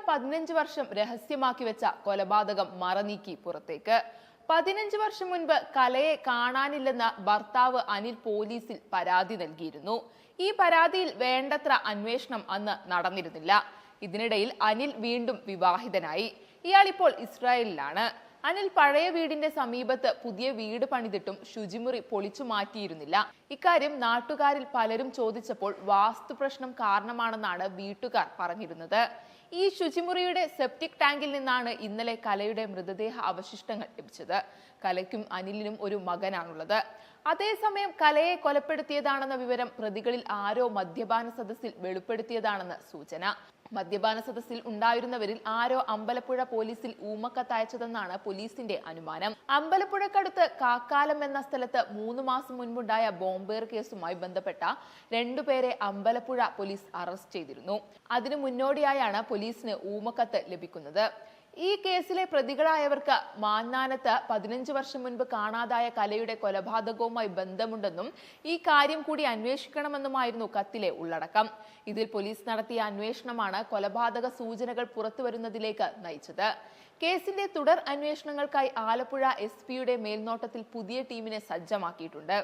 15 വർഷം രഹസ്യമാക്കി വെച്ച കൊലപാതകം മറനീക്കി പുറത്തേക്ക്. 15 വർഷം മുൻപ് കലയെ കാണാനില്ലെന്ന ഭർത്താവ് അനിൽ പോലീസിൽ പരാതി നൽകിയിരുന്നു. ഈ പരാതിയിൽ വേണ്ടത്ര അന്വേഷണം അന്ന് നടന്നിരുന്നില്ല. ഇതിനിടയിൽ അനിൽ വീണ്ടും വിവാഹിതനായി. ഇയാൾ ഇപ്പോൾ ഇസ്രായേലിലാണ്. അനിൽ പഴയ വീടിന്റെ സമീപത്ത് പുതിയ വീട് പണിതിട്ടും ശുചിമുറി പൊളിച്ചു മാറ്റിയിരുന്നില്ല. ഇക്കാര്യം നാട്ടുകാരിൽ പലരും ചോദിച്ചപ്പോൾ വാസ്തു പ്രശ്നം കാരണമാണെന്നാണ് വീട്ടുകാർ പറഞ്ഞിരുന്നത്. ഈ ശുചിമുറിയുടെ സെപ്റ്റിക് ടാങ്കിൽ നിന്നാണ് ഇന്നലെ കലയുടെ മൃതദേഹ അവശിഷ്ടങ്ങൾ ലഭിച്ചത്. കലയ്ക്കും അനിലിനും ഒരു മകനാണുള്ളത്. അതേസമയം കലയെ കൊലപ്പെടുത്തിയതാണെന്ന വിവരം പ്രതികളിൽ ആരോ മദ്യപാന സദസ്സിൽ വെളിപ്പെടുത്തിയതാണെന്ന് സൂചന. മദ്യപാന സദസ്സിൽ ഉണ്ടായിരുന്നവരിൽ ആരോ അമ്പലപ്പുഴ പോലീസിൽ ഊമക്കത്തയച്ചതെന്നാണ് പോലീസിന്റെ അനുമാനം. അമ്പലപ്പുഴക്കടുത്ത് കാക്കാലം എന്ന സ്ഥലത്ത് 3 മാസം മുൻപുണ്ടായ ബോംബേർ കേസുമായി ബന്ധപ്പെട്ട 2 പേരെ അമ്പലപ്പുഴ പോലീസ് അറസ്റ്റ് ചെയ്തിരുന്നു. അതിനു മുന്നോടിയായാണ് പോലീസിന് ഊമക്കത്ത് ലഭിക്കുന്നത്. ഈ കേസിലെ പ്രതികളായവർക്ക് മാന്നാനത്ത് 15 വർഷം മുൻപ് കാണാതായ കലയുടെ കൊലപാതകവുമായി ബന്ധമുണ്ടെന്നും ഈ കാര്യം കൂടി അന്വേഷിക്കണമെന്നുമായിരുന്നു കത്തിലെ ഉള്ളടക്കം. ഇതിൽ പോലീസ് നടത്തിയ അന്വേഷണമാണ് കൊലപാതക സൂചനകൾ പുറത്തുവരുന്നതിലേക്ക് നയിച്ചത്. കേസിന്റെ തുടർ അന്വേഷണങ്ങൾക്കായി ആലപ്പുഴ SP-യുടെ മേൽനോട്ടത്തിൽ പുതിയ ടീമിനെ സജ്ജമാക്കിയിട്ടുണ്ട്.